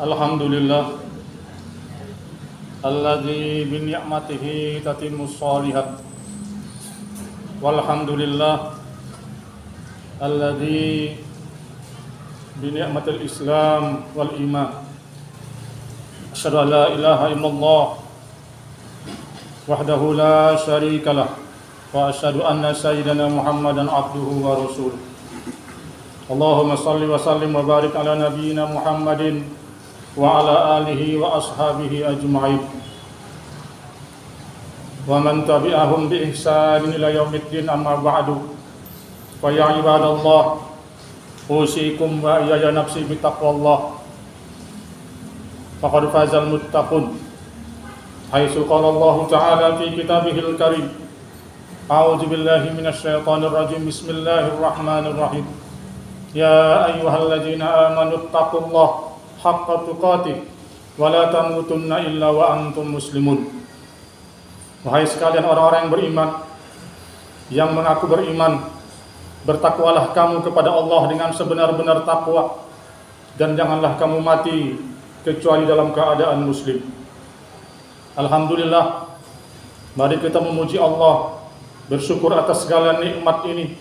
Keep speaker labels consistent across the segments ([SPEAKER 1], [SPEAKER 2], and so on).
[SPEAKER 1] Alhamdulillah alladzi bi ni'matihi tatimmus shalihat. Walhamdulillah alladzi bi ni'matil Islam wal iman. Asyhadu an la ilaha illallah wahdahu la syarikalah wa asyhadu anna sayyidana Muhammadan abduhu wa rasuluh. Allahumma salli wa sallim wa barik ala nabiyyina Muhammadin wa ala alihi wa ashabihi ajma'in wa man tabi'ahum bi ihsanin ila yaumiddin, amma ba'du. Fa ya ibadallah, usikum wa iyaya nafsi bi taqwallah. Faqad fazal muttaqun. Haitsu qala Allah ta'ala fi kitabihil karim. A'udzu billahi minasy syaithanir rajim. Bismillahirrahmanirrahim. Ya ayyuhalladzina amanu taqullaha haqqa tuqatih wa la tamutunna illa wa antum muslimun. Wahai sekalian orang-orang yang beriman, yang mengaku beriman, bertakwalah kamu kepada Allah dengan sebenar-benar takwa, dan janganlah kamu mati kecuali dalam keadaan muslim. Alhamdulillah, mari kita memuji Allah, bersyukur atas segala nikmat ini,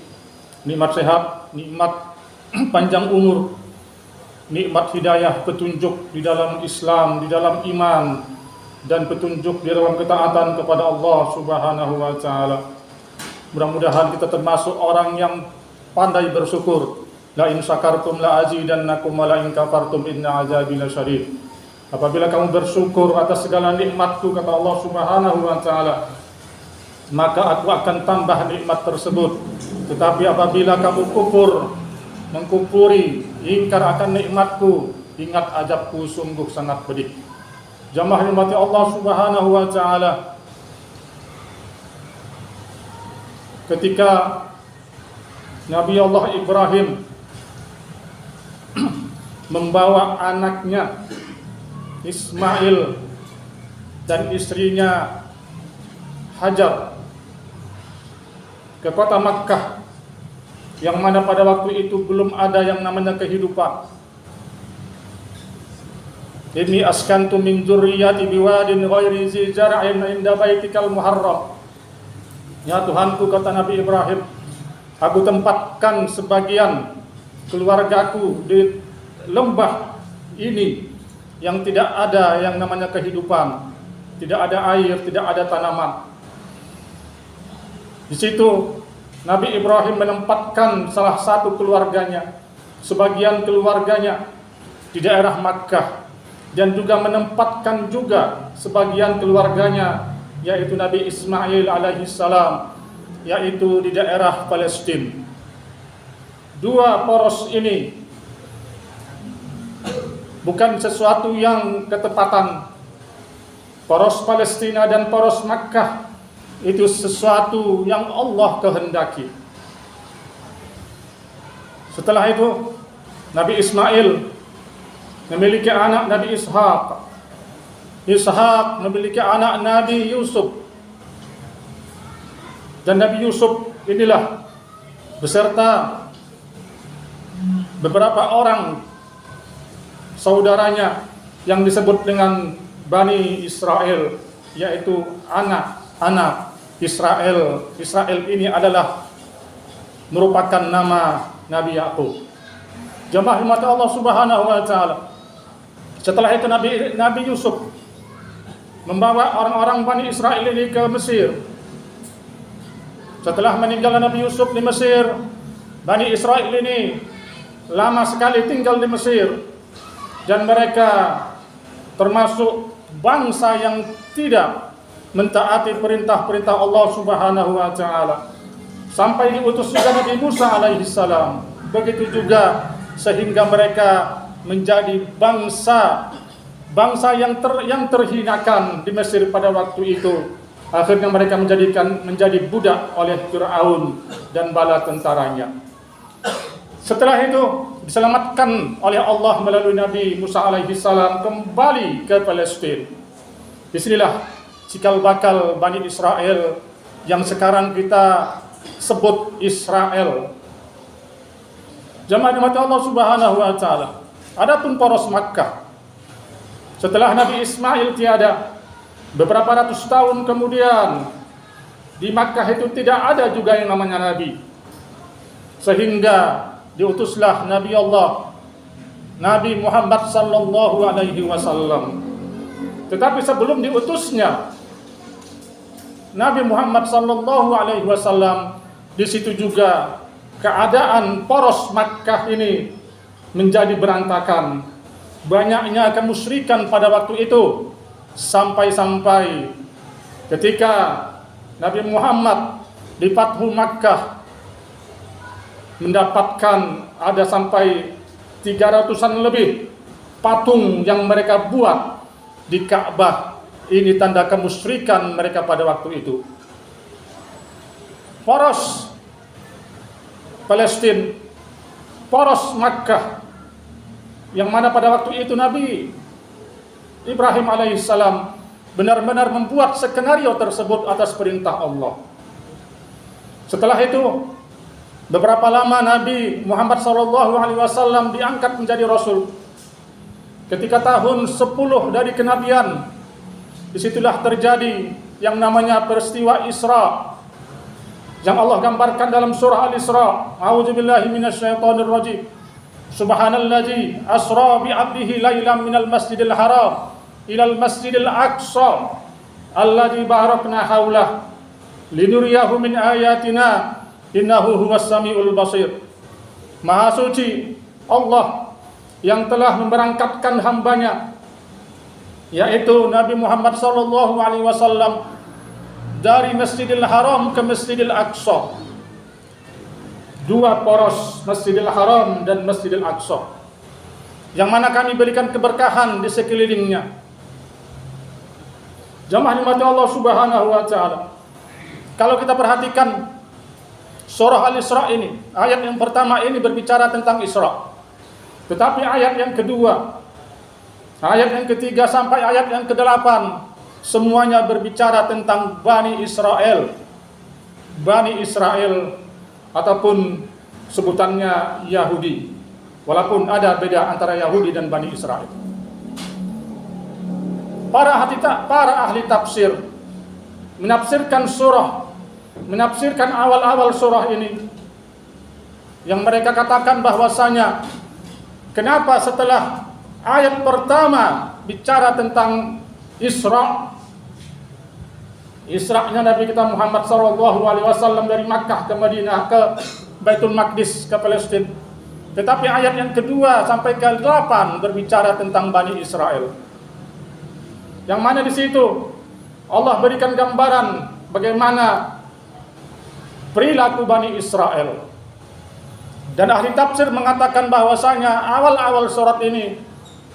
[SPEAKER 1] nikmat sehat, nikmat panjang umur, nikmat hidayah, petunjuk di dalam Islam, di dalam iman, dan petunjuk di dalam ketaatan kepada Allah Subhanahu wa ta'ala. Mudah-mudahan kita termasuk orang yang pandai bersyukur. La in syakartum la azidannakum wa la in kafartum inna azabi lasyadid. Apabila kamu bersyukur atas segala nikmatku, kata Allah Subhanahu wa ta'ala, maka aku akan tambah nikmat tersebut. Tetapi apabila kamu kufur, mengkufuri, ingkar akan nikmatku, ingat azabku sungguh sangat pedih. Jamaah rahmati Allah Subhanahu wa ta'ala, ketika Nabi Allah Ibrahim membawa anaknya Ismail dan istrinya Hajar ke kota Makkah, yang mana pada waktu itu belum ada yang namanya kehidupan. Inni askantu min dzurriyyati biwadin ghairi zi zar'in 'inda baitikal muharram. Ya Tuhanku, kata Nabi Ibrahim, aku tempatkan sebagian keluargaku di lembah ini yang tidak ada yang namanya kehidupan, tidak ada air, tidak ada tanaman. Di situ Nabi Ibrahim menempatkan salah satu keluarganya, sebagian keluarganya di daerah Makkah, dan juga menempatkan juga sebagian keluarganya, yaitu Nabi Ismail alaihissalam, yaitu di daerah Palestina. Dua poros ini bukan sesuatu yang ketepatan. Poros Palestina dan poros Makkah itu sesuatu yang Allah kehendaki. Setelah itu Nabi Ismail memiliki anak Nabi Ishaq. Ishaq memiliki anak Nabi Yusuf. Dan Nabi Yusuf inilah beserta beberapa orang saudaranya yang disebut dengan Bani Israel, yaitu anak-anak Israel. Israel ini adalah merupakan nama Nabi Yakub. Jamaah umat Allah Subhanahu wa ta'ala. Setelah itu Nabi Yusuf membawa orang-orang Bani Israel ini ke Mesir. Setelah meninggal Nabi Yusuf di Mesir, Bani Israel ini lama sekali tinggal di Mesir, dan mereka termasuk bangsa yang tidak mentaati perintah-perintah Allah Subhanahu wa ta'ala, sampai diutus juga Nabi Musa alaihissalam. Begitu juga sehingga mereka menjadi bangsa yang terhinakan di Mesir pada waktu itu. Akhirnya mereka menjadi budak oleh Fir'aun dan bala tentaranya. Setelah itu diselamatkan oleh Allah melalui Nabi Musa alaihissalam kembali ke Palestina. Disinilah cikal bakal Bani Israel yang sekarang kita sebut Israel. Jamaah Allah Subhanahu wa ta'ala. Adapun poros Makkah, Setelah Nabi Ismail tiada, beberapa ratus tahun kemudian di Makkah itu tidak ada juga yang namanya Nabi. Sehingga diutuslah Nabi Allah, Nabi Muhammad sallallahu alaihi wasallam. Tetapi sebelum diutusnya Nabi Muhammad sallallahu alaihi wasallam, di situ juga keadaan poros Makkah ini menjadi berantakan. Banyaknya kemusyrikan pada waktu itu, sampai-sampai ketika Nabi Muhammad di Fathu Makkah mendapatkan ada sampai 300-an lebih patung yang mereka buat di Ka'bah. Ini tanda kemusyrikan mereka pada waktu itu. Poros Palestina, poros Makkah, yang mana pada waktu itu Nabi Ibrahim alaihissalam benar-benar membuat skenario tersebut atas perintah Allah. Setelah itu, beberapa lama Nabi Muhammad SAW diangkat menjadi Rasul. Ketika tahun 10 dari kenabian, disitulah terjadi yang namanya peristiwa Isra, yang Allah gambarkan dalam surah Al-Isra. A'udzubillahi minasyaitonirrajim. Subhanalladzi asra bi'abdihi lailan minal masjidil haram ilal masjidil aqsa alladzi barakna haulah linuriyahu min ayatina innahu huwas samiul basir. Maha suci Allah yang telah memberangkatkan hambanya, yaitu Nabi Muhammad sallallahu alaihi wasallam, dari Masjidil Haram ke Masjidil Aqsa. Dua poros, Masjidil Haram dan Masjidil Aqsa, yang mana kami berikan keberkahan di sekelilingnya. Jamaah dimati Allah Subhanahu wa taala, kalau kita perhatikan surah Al-Isra ini, ayat yang pertama ini berbicara tentang Isra. Tetapi ayat yang kedua, ayat yang ketiga sampai ayat yang ke-8 semuanya berbicara tentang Bani Israel. Bani Israel ataupun sebutannya Yahudi, walaupun ada beda antara Yahudi dan Bani Israel. Para ahli tafsir menafsirkan menafsirkan awal-awal surah ini, yang mereka katakan bahwasanya kenapa setelah ayat pertama bicara tentang Isra'nya Nabi kita Muhammad SAW dari Makkah ke Madinah ke Baitul Maqdis ke Palestina, tetapi ayat yang kedua sampai ke-8 berbicara tentang Bani Israel, yang mana di situ Allah berikan gambaran bagaimana perilaku Bani Israel. Dan ahli tafsir mengatakan bahwasanya awal-awal surat ini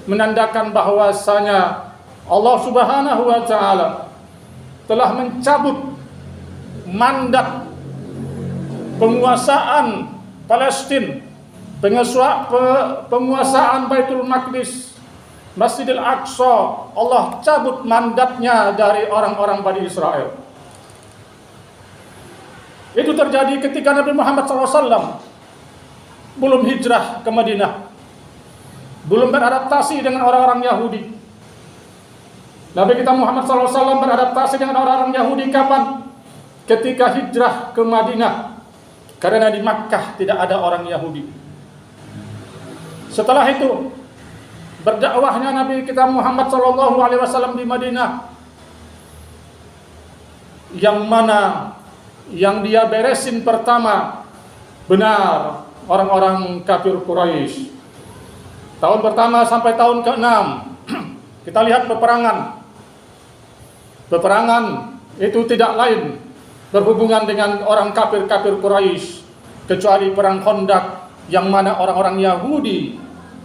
[SPEAKER 1] menandakan bahwasanya Allah Subhanahu wa taala telah mencabut mandat penguasaan Palestina, penguasaan Baitul Maqdis, Masjidil Aqsa. Allah cabut mandatnya dari orang-orang Bani Israel. Itu terjadi ketika Nabi Muhammad SAW belum hijrah ke Madinah, belum beradaptasi dengan orang-orang Yahudi. Nabi kita Muhammad SAW beradaptasi dengan orang-orang Yahudi kapan? Ketika hijrah ke Madinah, karena di Makkah tidak ada orang Yahudi. Setelah itu berdakwahnya Nabi kita Muhammad SAW di Madinah, yang mana yang dia beresin pertama benar orang-orang kafir Quraisy. Tahun pertama sampai tahun ke-6 kita lihat peperangan itu tidak lain berhubungan dengan orang kafir-kafir Quraisy, kecuali perang Khandaq, yang mana orang-orang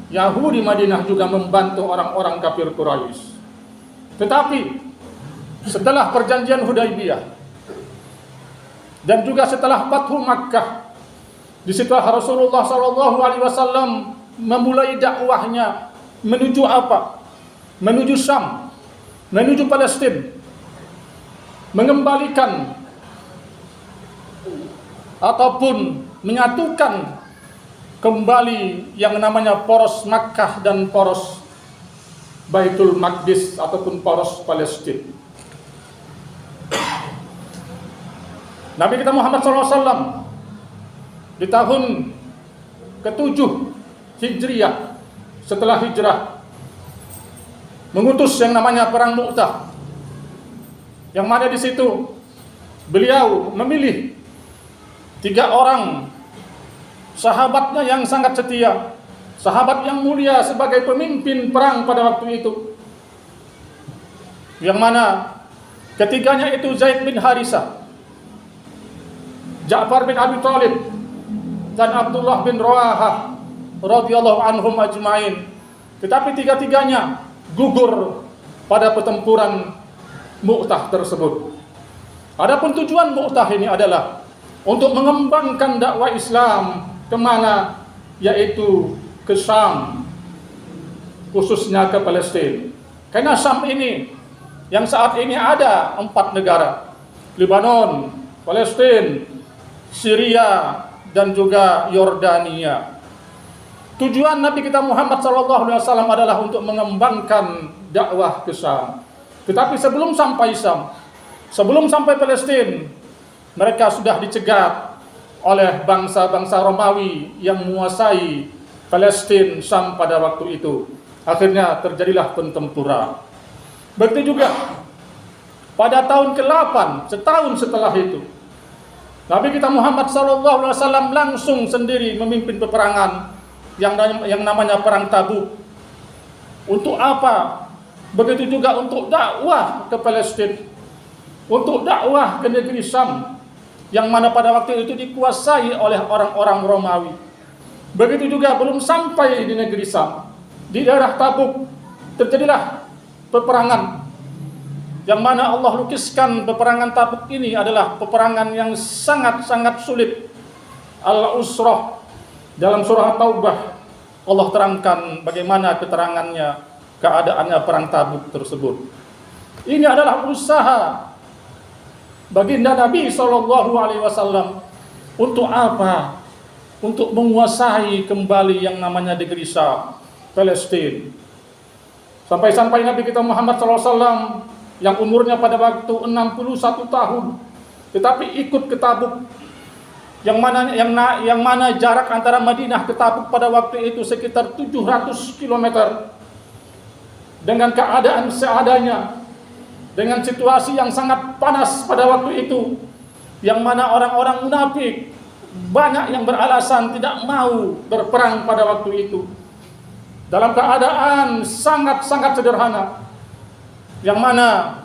[SPEAKER 1] Yahudi Madinah juga membantu orang-orang kafir Quraisy. Tetapi setelah perjanjian Hudaybiyah dan juga setelah Fathu Makkah, di situ Rasulullah SAW memulai dakwahnya menuju apa? Menuju Syam, menuju Palestina, mengembalikan ataupun menyatukan kembali yang namanya poros Makkah dan poros Baitul Maqdis ataupun poros Palestina. Nabi kita Muhammad SAW di tahun ke-7 Hijriah setelah hijrah mengutus yang namanya perang Mu'tah, yang mana di situ beliau memilih 3 orang sahabatnya yang sangat setia, sahabat yang mulia sebagai pemimpin perang pada waktu itu, yang mana ketiganya itu Zaid bin Harisah, Ja'far bin Abi Thalib, dan Abdullah bin Rawahah radhiyallahu anhum ajmain. Tetapi 3-tiganya gugur pada pertempuran Mu'tah tersebut. Adapun tujuan Mu'tah ini adalah untuk mengembangkan dakwah Islam kemana, yaitu ke Syam, khususnya ke Palestina. Karena Syam ini yang saat ini ada 4 negara: Lebanon, Palestina, Syria, dan juga Yordania. Tujuan Nabi kita Muhammad SAW adalah untuk mengembangkan dakwah ke Syam. Tetapi sebelum sampai Syam, sebelum sampai Palestina, mereka sudah dicegat oleh bangsa-bangsa Romawi yang menguasai Palestina, Syam pada waktu itu. Akhirnya terjadilah pertempuran. Begitu juga pada tahun ke-8, setahun setelah itu, Nabi kita Muhammad SAW langsung sendiri memimpin peperangan yang namanya Perang Tabuk. Untuk apa? Begitu juga untuk dakwah ke Palestina, untuk dakwah ke negeri Syam, yang mana pada waktu itu dikuasai oleh orang-orang Romawi. Begitu juga belum sampai di negeri Syam, di daerah Tabuk terjadilah peperangan, yang mana Allah lukiskan peperangan Tabuk ini adalah peperangan yang sangat-sangat sulit. Al-Usrah, dalam surah Taubah Allah terangkan bagaimana keterangannya, keadaannya perang Tabuk tersebut. Ini adalah usaha baginda Nabi SAW untuk apa? Untuk menguasai kembali yang namanya negeri Syam, Palestina. Sampai-sampai Nabi kita Muhammad SAW yang umurnya pada waktu 61 tahun, tetapi ikut ke Tabuk, yang mana jarak antara Madinah ke Tabuk pada waktu itu sekitar 700 km. Dengan keadaan seadanya, dengan situasi yang sangat panas pada waktu itu, yang mana orang-orang munafik banyak yang beralasan tidak mau berperang pada waktu itu, dalam keadaan sangat-sangat sederhana, yang mana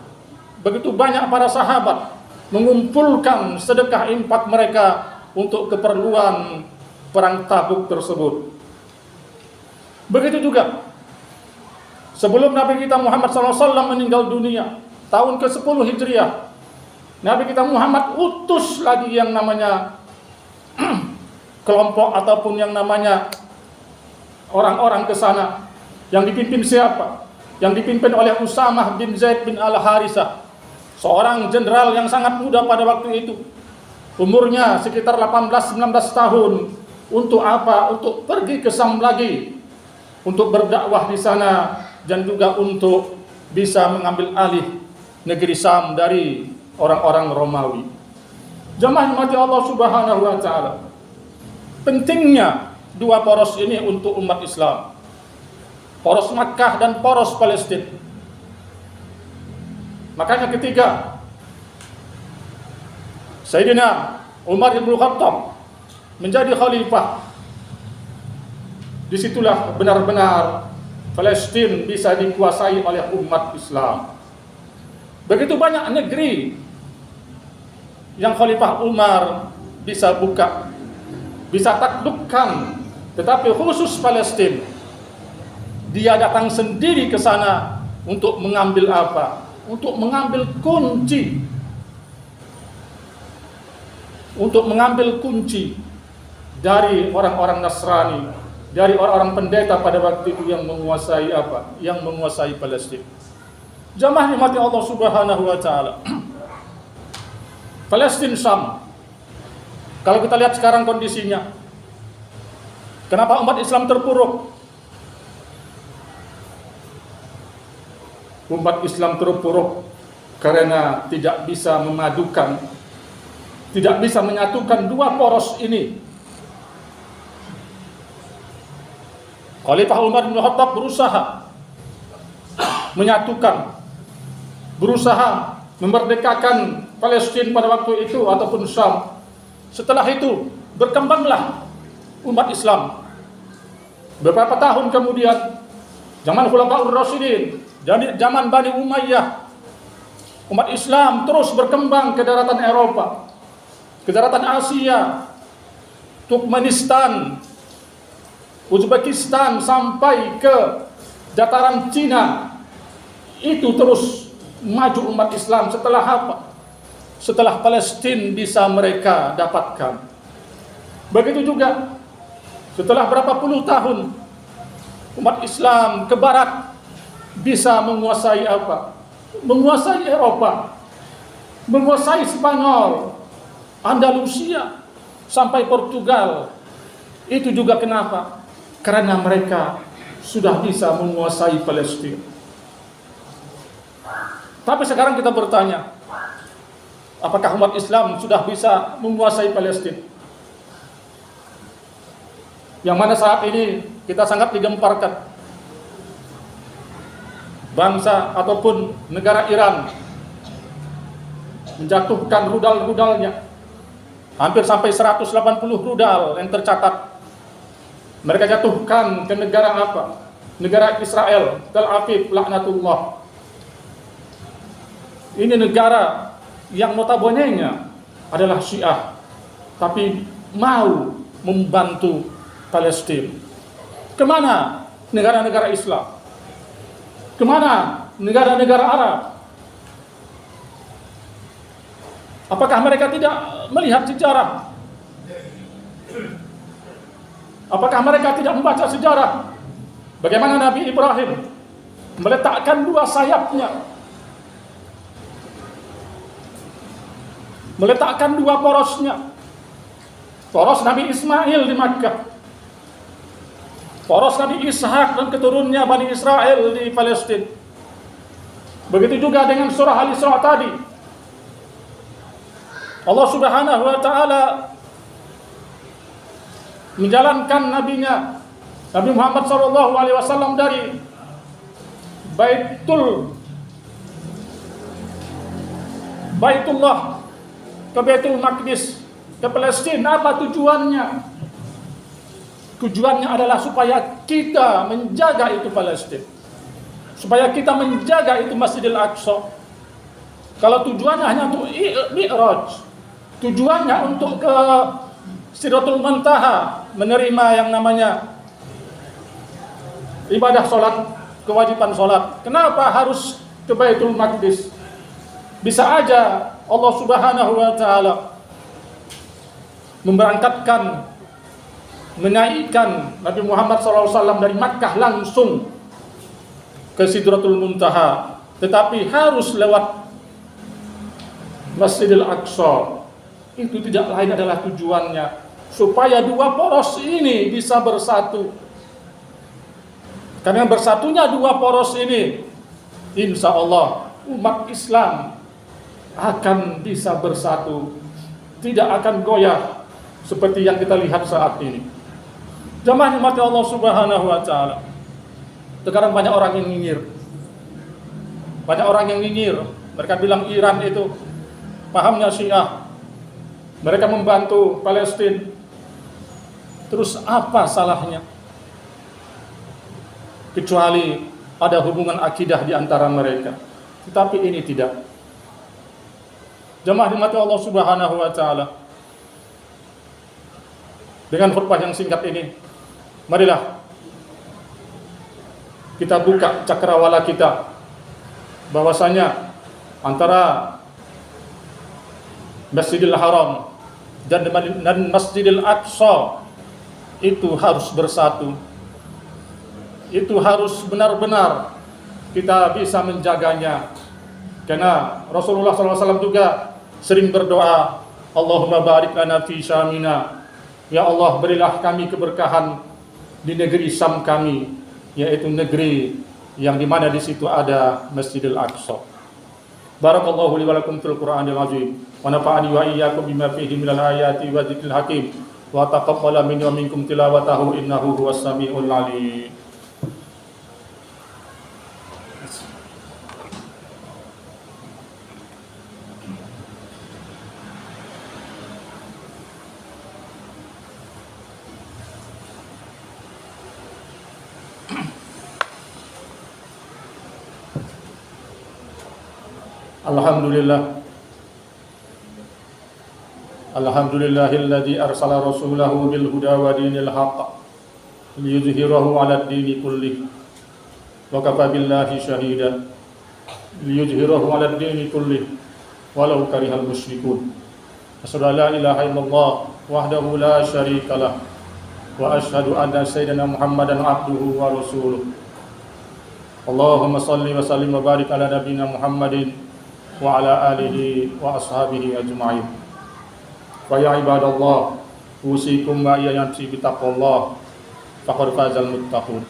[SPEAKER 1] begitu banyak para sahabat mengumpulkan sedekah infak mereka untuk keperluan perang Tabuk tersebut. Begitu juga sebelum Nabi kita Muhammad SAW meninggal dunia, tahun ke-10 Hijriah, Nabi kita Muhammad utus lagi yang namanya kelompok ataupun yang namanya orang-orang ke sana. Yang dipimpin siapa? Yang dipimpin oleh Usamah bin Zaid bin Al-Harisah, seorang jenderal yang sangat muda pada waktu itu. Umurnya sekitar 18-19 tahun. Untuk apa? Untuk pergi ke Syam lagi, untuk berdakwah di sana, dan juga untuk bisa mengambil alih negeri Syam dari orang-orang Romawi. Jemaah mati Allah Subhanahu wa taala. Pentingnya 2 poros ini untuk umat Islam. Poros Makkah dan poros Palestina. Makanya ketiga, Sayyidina Umar bin Khattab menjadi khalifah. Disitulah benar-benar Palestina bisa dikuasai oleh umat Islam. Begitu banyak negeri yang Khalifah Umar bisa buka, bisa taklukkan, tetapi khusus Palestina, dia datang sendiri ke sana untuk mengambil apa? Untuk mengambil kunci. Untuk mengambil kunci dari orang-orang Nasrani, dari orang-orang pendeta pada waktu itu yang menguasai apa? Yang menguasai Palestina. Jamaah dimati Allah Subhanahu wa taala. Palestina, Syam. Kalau kita lihat sekarang kondisinya, kenapa umat Islam terpuruk? umat Islam terpuruk karena tidak bisa memadukan, tidak bisa menyatukan dua poros ini. Khalifah Umar bin Khattab berusaha menyatukan, berusaha memerdekakan Palestina pada waktu itu ataupun Syam. Setelah itu berkembanglah umat Islam. Beberapa tahun kemudian, zaman Khulafaur Rasyidin, jadi zaman Bani Umayyah, umat Islam terus berkembang ke daratan Eropa, ke daratan Asia, Turkmenistan, Uzbekistan, sampai ke dataran Cina. Itu terus maju umat Islam. Setelah apa? Setelah Palestina bisa mereka dapatkan. Begitu juga setelah berapa puluh tahun umat Islam ke barat bisa menguasai apa? Menguasai Eropa, menguasai Spanyol, Andalusia, sampai Portugal. Itu juga kenapa? Karena mereka sudah bisa menguasai Palestina. Tapi sekarang kita bertanya, apakah umat Islam sudah bisa menguasai Palestina? Yang mana saat ini kita sangat digemparkan. Bangsa ataupun negara Iran menjatuhkan rudal-rudalnya. Hampir sampai 180 rudal yang tercatat. Mereka jatuhkan ke negara apa? Negara Israel, Tel Aviv, laknatullah. Ini negara yang notabene-nya adalah Syiah, tapi mau membantu Palestina. Kemana negara-negara Islam? Kemana negara-negara Arab? Apakah mereka tidak melihat sejarah? Apakah mereka tidak membaca sejarah? Bagaimana Nabi Ibrahim meletakkan dua sayapnya, meletakkan dua porosnya. Poros Nabi Ismail di Makkah, poros Nabi Ishak dan keturunannya Bani Israel di Palestina. Begitu juga dengan surah Al-Isra tadi. Allah Subhanahu wa taala menjalankan nabinya Nabi Muhammad SAW dari Baitullah ke Baitul Maqdis, ke Palestina. Apa tujuannya? Tujuannya adalah supaya kita menjaga itu Palestina, supaya kita menjaga itu Masjidil Aqsa. Kalau tujuannya hanya untuk Mi'raj, tujuannya untuk ke Sidratul Muntaha, menerima yang namanya ibadah sholat, kewajiban sholat, kenapa harus ke Baitul Maqdis? Bisa aja Allah Subhanahu wa taala memberangkatkan, menaikkan Nabi Muhammad SAW dari Makkah langsung ke Sidratul Muntaha, tetapi harus lewat Masjidil Aqsa. Itu tidak lain adalah tujuannya supaya dua poros ini bisa bersatu. Karena bersatunya dua poros ini, insya Allah umat Islam akan bisa bersatu, tidak akan goyah seperti yang kita lihat saat ini. Jamaah umat Allah Subhanahu wa taala. Sekarang banyak orang yang nyinyir. Banyak orang yang nyinyir. Mereka bilang Iran itu pahamnya Syiah. Mereka membantu Palestina. Terus apa salahnya? Kecuali ada hubungan akidah di antara mereka. Tetapi ini tidak. Jamaah dimati Allah Subhanahu wa taala. Dengan khutbah yang singkat ini, marilah kita buka cakrawala kita, bahwasanya antara Masjidil Haram dan Masjidil Aqsa itu harus bersatu. Itu harus benar-benar kita bisa menjaganya. Karena Rasulullah SAW juga sering berdoa, Allahumma barik lana fi Syamina. Ya Allah, berilah kami keberkahan di negeri Syam kami, yaitu negeri yang dimana di situ ada Masjidil Aqsa. Barakallahu li wa lakum fil Qur'anil azim wa nafa'ani wa iyyakum bima fihi minal ayati wa dzikril hakim wa taqabbala minni wa minkum tilawatahu innahu huwas samiul alim. Alhamdulillahilladzi arsala rasulahu bil huda wa dinil haqq liyudhhirahu 'alad dini kullih wa kafa billahi shahida liyudhhirahu 'alad dini kullih walau karihal musyrikun. Asyhadu an la ilaha illallah wahdahu la syarikalah wa asyhadu anna sayyidina Muhammadan abduhu wa rasuluh. Allahumma shalli wa sallim wa barik ala nabiyyina Muhammadin wa ala alihi wa ashabihi ajma'in. Wa ya ibadallah, usikum wa iyyansi bitaqwallah faqad fazal muttaqun.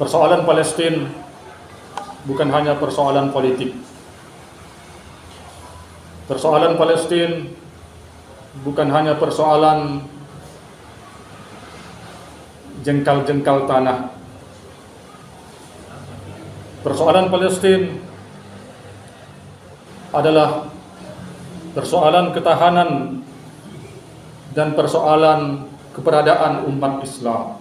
[SPEAKER 1] Persoalan Palestina bukan hanya persoalan politik. Persoalan Palestina bukan hanya persoalan jengkal-jengkal tanah. Persoalan Palestina adalah persoalan ketahanan dan persoalan keberadaan umat Islam.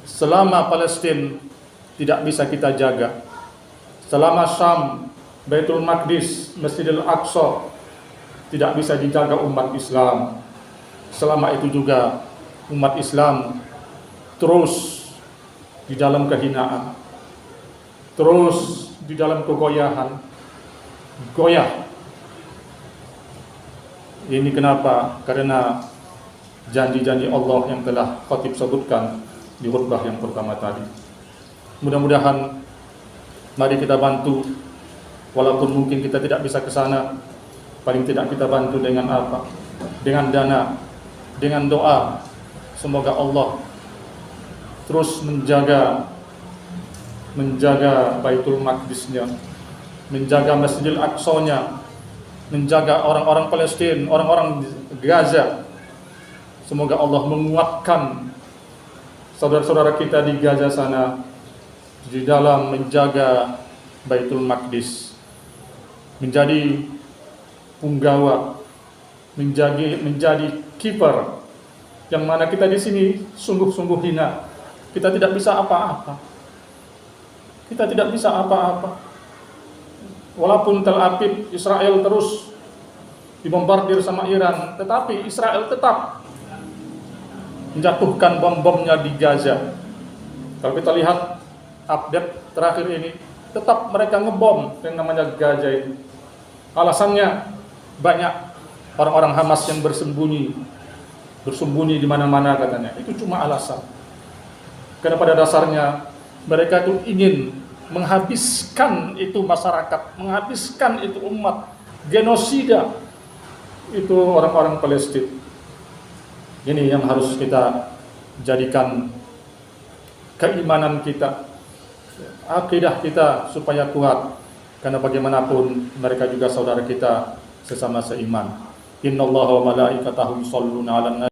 [SPEAKER 1] Selama Palestina tidak bisa kita jaga, selama Syam, Baitul Maqdis, Masjidil Aqsa tidak bisa dijaga umat Islam, selama itu juga umat Islam terus di dalam kehinaan, terus di dalam kegoyahan, goyah. Ini kenapa? Karena janji-janji Allah yang telah khatib sebutkan di khutbah yang pertama tadi. Mudah-mudahan mari kita bantu, walaupun mungkin kita tidak bisa ke sana, paling tidak kita bantu dengan apa? Dengan dana, dengan doa. Semoga Allah terus menjaga Baitul Maqdisnya, menjaga Masjidil Aqsa-nya, menjaga orang-orang Palestina, orang-orang Gaza. Semoga Allah menguatkan saudara-saudara kita di Gaza sana di dalam menjaga Baitul Maqdis, menjadi punggawa, menjadi kiper, yang mana kita di sini sungguh-sungguh hina. Kita tidak bisa apa-apa. Kita tidak bisa apa-apa. Walaupun Tel Aviv, Israel terus dibombardir sama Iran, tetapi Israel tetap menjatuhkan bom-bomnya di Gaza. Kalau kita lihat update terakhir ini, tetap mereka ngebom yang namanya Gaza itu. Alasannya banyak, orang-orang Hamas yang bersembunyi di mana-mana katanya. Itu cuma alasan. Karena pada dasarnya mereka itu ingin menghabiskan itu masyarakat, menghabiskan itu umat, genosida itu orang-orang Palestina. Ini yang harus kita jadikan keimanan kita, akidah kita supaya kuat. Karena bagaimanapun mereka juga saudara kita sesama seiman. Innallaha wa malaikatahu yusholluna 'alan nabi